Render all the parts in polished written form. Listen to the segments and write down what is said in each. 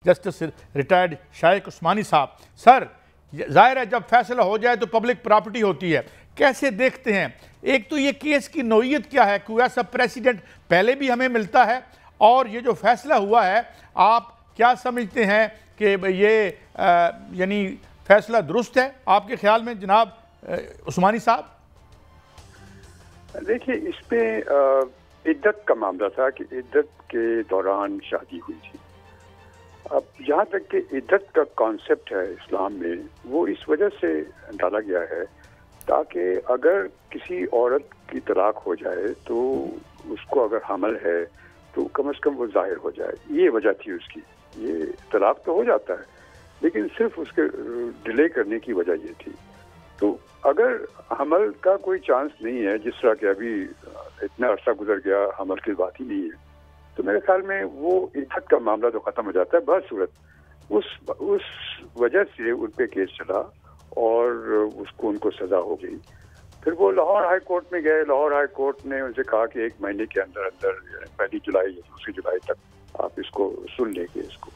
Justice retired शाइक उस्मानी साहब। Sir, जाहिर है जब फैसला हो जाए तो पब्लिक प्रॉपर्टी होती है, कैसे देखते हैं? एक तो ये केस की नौइयत क्या है, कोई ऐसा प्रेसिडेंट पहले भी हमें मिलता है, और ये जो फैसला हुआ है आप क्या समझते हैं कि ये यानी फैसला दुरुस्त है आपके ख्याल में जनाब उस्मानी साहब? देखिए, इस पे इद्दत का मामला था कि इद्दत के दौरान शादी हुई थी। अब जहाँ तक कि इद्दत का कॉन्सेप्ट है इस्लाम में, वो इस वजह से डाला गया है ताकि अगर किसी औरत की तलाक हो जाए तो उसको अगर हमल है तो कम से कम वो जाहिर हो जाए। ये वजह थी उसकी। ये तलाक तो हो जाता है लेकिन सिर्फ उसके डिले करने की वजह ये थी। तो अगर हमल का कोई चांस नहीं है, जिस तरह के अभी इतना अरसा गुजर गया, हमल की बात ही नहीं है, तो मेरे ख्याल में वो इद्दत का मामला तो खत्म हो जाता है। बहसूरत उस वजह से उन पे केस चला और उनको सजा हो गई। फिर वो लाहौर हाई कोर्ट में गए। लाहौर हाई कोर्ट ने उनसे कहा कि 1 महीने के अंदर अंदर 1 जुलाई या 2 जुलाई तक आप इसको सुन लेंगे इसको।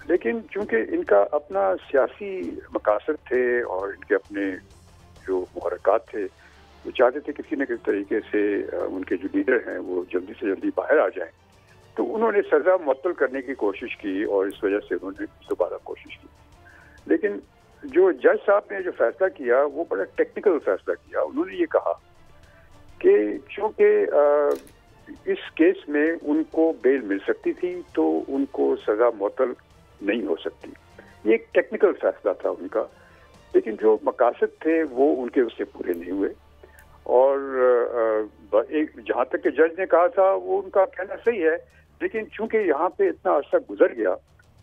लेकिन चूंकि इनका अपना सियासी मकासद थे और इनके अपने जो मुहर्रकात थे, वो चाहते थे किसी न किसी तरीके से उनके जो लीडर हैं वो जल्दी से जल्दी बाहर आ जाएं, तो उन्होंने सजा मुअत्तल करने की कोशिश की और इस वजह से उन्होंने दोबारा कोशिश की। लेकिन जो जज साहब ने जो फैसला किया वो बड़ा टेक्निकल फैसला किया। उन्होंने ये कहा कि चूंकि इस केस में उनको बेल मिल सकती थी तो उनको सजा मुअत्तल नहीं हो सकती। ये एक टेक्निकल फैसला था उनका, लेकिन जो मकासद थे वो उनके उससे पूरे नहीं हुए। और एक जहाँ तक कि जज ने कहा था वो उनका कहना सही है, लेकिन चूंकि यहाँ पे इतना अर्सा गुजर गया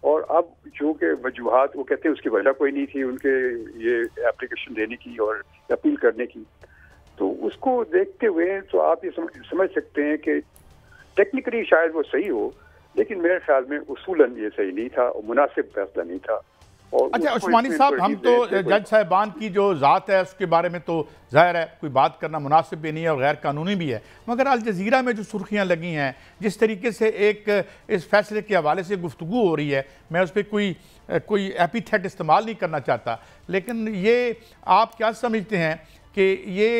और अब चूंकि वजूहात, वो कहते हैं उसकी वजह कोई नहीं थी उनके ये एप्लीकेशन देने की और अपील करने की, तो उसको देखते हुए तो आप ये समझ सकते हैं कि टेक्निकली शायद वो सही हो, लेकिन मेरे ख्याल में उसूलन ये सही नहीं था और मुनासिब फैसला नहीं था। और अच्छा उस्मानी साहब, हम तो जज साहिबान की जो ज़ात है उसके बारे में तो ज़ाहिर है कोई बात करना मुनासिब भी नहीं है और गैर कानूनी भी है, मगर अल जज़ीरा में जो सुर्खियाँ लगी हैं, जिस तरीके से एक इस फैसले के हवाले से गुफ्तगू हो रही है, मैं उस पर कोई एपीथेट इस्तेमाल नहीं करना चाहता, लेकिन ये आप क्या समझते हैं कि ये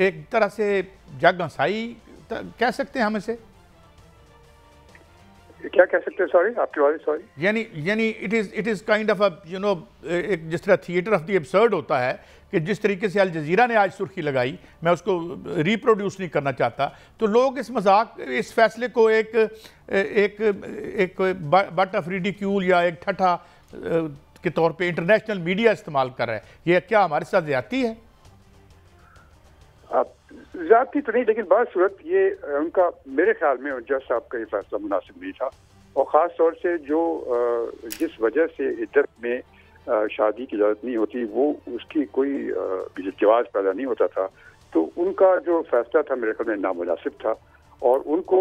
एक तरह से जग हंसाई कह सकते हैं हम इसे? क्या कह सकते हैं? सॉरी, आपकी आवाज़ सॉरी। यानी इट इज़ काइंड ऑफ एक जिस तरह थिएटर ऑफ द एब्सर्ड होता है कि जिस तरीके से अल जज़ीरा ने आज सुर्खी लगाई, मैं उसको रिप्रोड्यूस नहीं करना चाहता, तो लोग इस फैसले को एक बट ऑफ रिडिक्यूल या एक ठट्ठा के तौर पे इंटरनेशनल मीडिया इस्तेमाल कर रहा है। ये क्या हमारे साथ ज़्यादती है? ज़्यादती तो नहीं, लेकिन बासूरत ये उनका मेरे ख्याल में जज साहब का ये फैसला मुनासिब नहीं था। और ख़ास तौर से जो जिस वजह से इद्दत में शादी की इजाज़त नहीं होती, वो उसकी कोई जवाज़ पैदा नहीं होता था, तो उनका जो फैसला था मेरे ख्याल में नामुनासिब था और उनको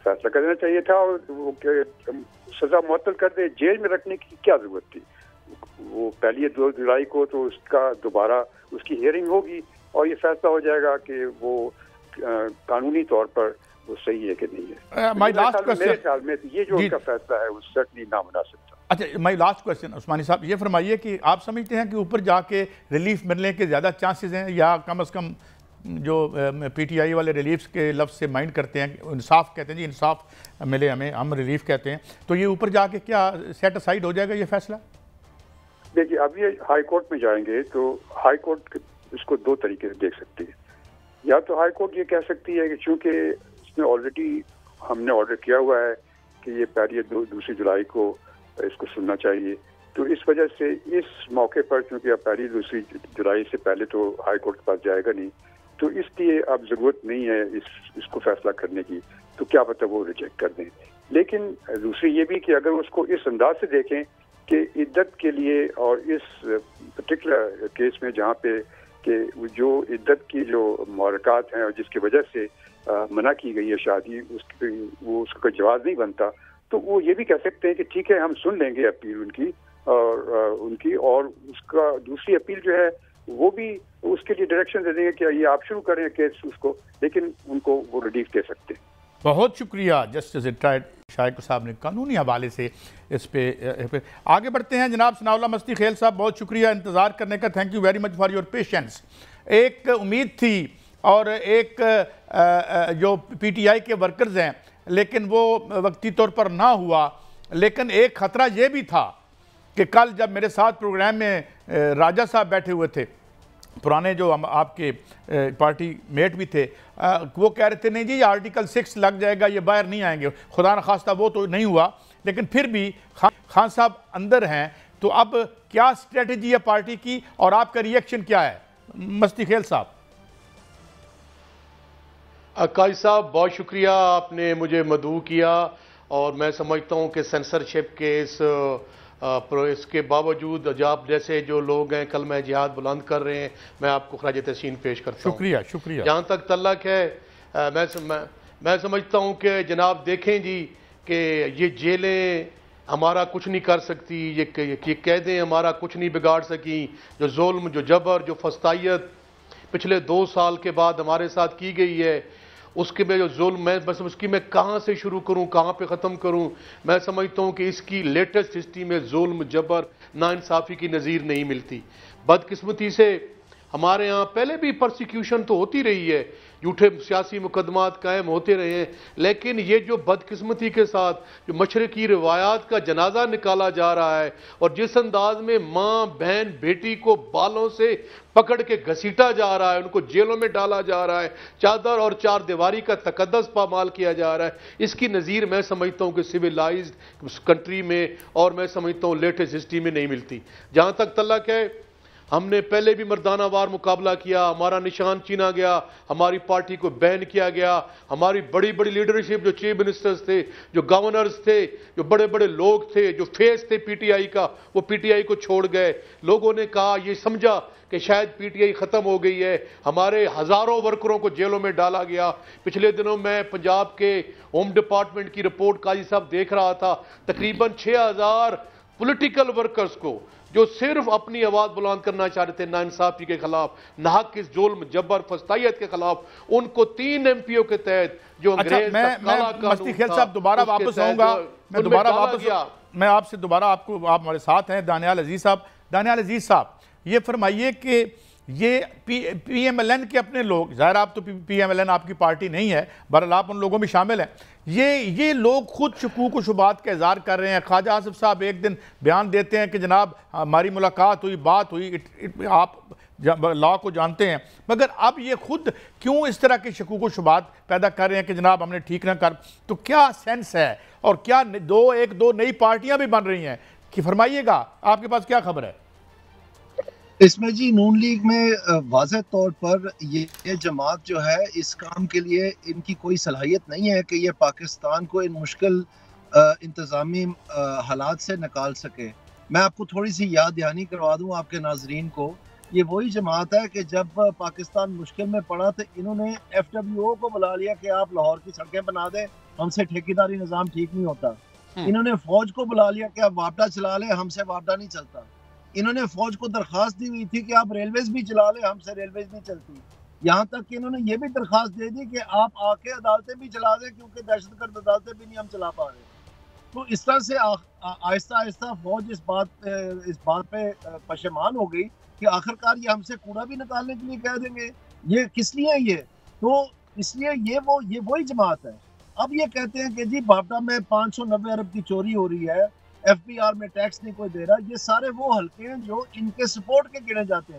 फैसला कर देना चाहिए था और वो सज़ा मुअत्तल कर दे। जेल में रखने की क्या ज़रूरत थी? वो पहली 2 जुलाई को तो उसका दोबारा उसकी हियरिंग होगी और ये फैसला हो जाएगा कि वो कानूनी तौर पर वो सही है कि नहीं है। मेरे ख्याल में ये जो उनका फैसला है वो सर्टनली नामुनासिब था। अच्छा, माय लास्ट क्वेश्चन उस्मानी साहब, ये फरमाइए कि आप समझते हैं कि ऊपर जाके रिलीफ मिलने के ज़्यादा चांसेस हैं, या कम से कम जो PTI वाले रिलीफ के लफ्ज़ से माइंड करते हैं, इंसाफ कहते हैं जी, इंसाफ मिले हमें, हम रिलीफ कहते हैं, तो ये ऊपर जाके क्या सेट असाइड हो जाएगा ये फैसला? देखिए, अब ये हाई कोर्ट में जाएंगे तो हाई कोर्ट इसको 2 तरीके से देख सकती है। या तो हाई कोर्ट ये कह सकती है कि चूंकि इसमें ऑलरेडी हमने ऑर्डर किया हुआ है कि ये पहली 2 जुलाई को इसको सुनना चाहिए, तो इस वजह से इस मौके पर चूंकि अब पहली 2 जुलाई से पहले तो हाई कोर्ट के पास जाएगा नहीं, तो इसलिए अब ज़रूरत नहीं है इसको फैसला करने की, तो क्या पता वो रिजेक्ट कर दें। लेकिन दूसरी ये भी कि अगर उसको इस अंदाज से देखें कि इद्दत के लिए और इस पर्टिकुलर केस में जहाँ पे कि जो इद्दत की जो मुहर्रकात हैं और जिसकी वजह से मना की गई है शादी, उसका कोई जवाब नहीं बनता, तो वो ये भी कह सकते हैं कि ठीक है हम सुन लेंगे अपील उनकी और उसका दूसरी अपील जो है वो भी उसके लिए डायरेक्शन दे देंगे कि ये आप शुरू करें केस उसको, लेकिन उनको वो रिलीफ दे सकते हैं। बहुत शुक्रिया जस्टिस रिटायर्ड शाइक साहब ने कानूनी हवाले से इस पे आगे बढ़ते हैं। जनाब सनाउल्लाह मस्ती खेल साहब, बहुत शुक्रिया इंतज़ार करने का, thank you very much for your patience. एक उम्मीद थी और एक जो PTI के वर्कर्स हैं, लेकिन वो वक्ती तौर पर ना हुआ, लेकिन एक ख़तरा ये भी था कि कल जब मेरे साथ प्रोग्राम में राजा साहब बैठे हुए थे, पुराने जो हम आपके पार्टी मेट भी थे, वो कह रहे थे नहीं जी ये आर्टिकल 6 लग जाएगा, ये बाहर नहीं आएंगे। खुदा न खास्ता वो तो नहीं हुआ, लेकिन फिर भी खान साहब अंदर हैं, तो अब क्या स्ट्रेटजी है पार्टी की और आपका रिएक्शन क्या है? मस्ती खेल साहब। अकाई साहब, बहुत शुक्रिया, आपने मुझे मदऊ किया और मैं समझता हूँ कि सेंसरशिप के इसके बावजूद आप जैसे जो लोग हैं कल मैं जिहाद बुलंद कर रहे हैं, मैं आपको खराज तहसीन पेश करता हूँ। शुक्रिया शुक्रिया। जहाँ तक तल्लक है, मैं समझता हूँ कि जनाब देखें जी कि ये जेलें हमारा कुछ नहीं कर सकती, ये कैदें हमारा कुछ नहीं बिगाड़ सकी। जो जुल्म, जो जबर, जो फस्तायत पिछले 2 साल के बाद हमारे साथ की गई है, उसके में जो जुल्म, मैं बस उसकी मैं कहाँ से शुरू करूँ, कहाँ पे ख़त्म करूँ? मैं समझता हूँ कि इसकी लेटेस्ट हिस्ट्री में जुल्म, जबर, नाइंसाफ़ी की नज़ीर नहीं मिलती। बदकिस्मती से हमारे यहाँ पहले भी परसिक्यूशन तो होती रही है, झूठे सियासी मुकदमात कायम होते रहे हैं, लेकिन ये जो बदकिस्मती के साथ जो मशरकी रिवायात का जनाजा निकाला जा रहा है और जिस अंदाज में माँ, बहन, बेटी को बालों से पकड़ के घसीटा जा रहा है, उनको जेलों में डाला जा रहा है, चादर और चार दीवारी का तकद्दस पामाल किया जा रहा है, इसकी नज़ीर मैं समझता हूँ कि सिविलाइज्ड कंट्री में और मैं समझता हूँ लेटेस्ट हिस्ट्री में नहीं मिलती। जहाँ तक तल्लक है, हमने पहले भी मर्दानावार मुकाबला किया, हमारा निशान चीना गया, हमारी पार्टी को बैन किया गया, हमारी बड़ी बड़ी लीडरशिप, जो चीफ मिनिस्टर्स थे, जो गवर्नर्स थे, जो बड़े बड़े लोग थे, जो फेस थे PTI का, वो PTI को छोड़ गए। लोगों ने कहा, ये समझा कि शायद PTI ख़त्म हो गई है, हमारे हज़ारों वर्करों को जेलों में डाला गया। पिछले दिनों मैं पंजाब के होम डिपार्टमेंट की रिपोर्ट काजी साहब देख रहा था, तकरीबन 6000 पॉलिटिकल वर्कर्स को जो सिर्फ अपनी आवाज बुलंद करना चाहते थे नाइंसाफी के खिलाफ, नाहक इस जुल्म, जबर, फस्तायत के खिलाफ, उनको 3 MPO के तहत जो अंग्रेज मैं मस्ती खेल साहब दोबारा वापस आऊंगा, मैं आपसे दोबारा आपको, आप हमारे साथ हैं दानियाल अजीज साहब। दानियाल अजीज साहब, ये फरमाइए कि ये PMLN के अपने लोग, ज़ाहिर आप तो PMLN आपकी पार्टी नहीं है, बहरहाल आप उन लोगों में शामिल हैं, ये लोग खुद शकूक व शुबात का इज़हार कर रहे हैं। ख्वाजा आसिफ साहब एक दिन बयान देते हैं कि जनाब हमारी मुलाकात हुई, बात हुई, आप लॉ को जानते हैं, मगर अब ये खुद क्यों इस तरह के शकूक व शुबात पैदा कर रहे हैं कि जनाब हमने ठीक ना कर? तो क्या सेंस है और क्या दो नई पार्टियाँ भी बन रही हैं कि फरमाइएगा, आपके पास क्या खबर है? इसमें जी नून लीग में वाज़ेह तौर पर ये जमात जो है इस काम के लिए इनकी कोई सलाहियत नहीं है कि ये पाकिस्तान को इन मुश्किल इंतज़ामी हालात से निकाल सके। मैं आपको थोड़ी सी याद दहानी करवा दूं आपके नाजरीन को, ये वही जमात है कि जब पाकिस्तान मुश्किल में पड़ा तो इन्होंने FWO को बुला लिया कि आप लाहौर की सड़कें बना दें, हमसे ठेकेदारी निज़ाम ठीक नहीं होता। इन्होंने फौज को बुला लिया कि आप वापडा चला लें, हमसे वापडा नहीं चलता। इन्होंने फौज को दरखास्त दी हुई थी कि आप रेलवेज भी चला लें, हमसे रेलवेज नहीं चलती। यहाँ तक कि इन्होंने ये भी दरखास्त दे दी कि आप आके अदालतें भी चला दें, क्योंकि दहशतगर्द अदालतें भी नहीं हम चला पा रहे। तो इस तरह से आहिस्ता आहिस्ता फौज इस बात पे पशेमान हो गई कि आखिरकार ये हमसे कूड़ा भी निकालने के लिए कह देंगे, ये किस लिए ये? तो इसलिए ये वही जमात है। अब ये कहते हैं कि जी बापटा में 590 अरब की चोरी हो रही है, FBR में टैक्स नहीं कोई दे रहा। ये सारे वो हल्के हैं जो इनके सपोर्ट के गिने जाते हैं।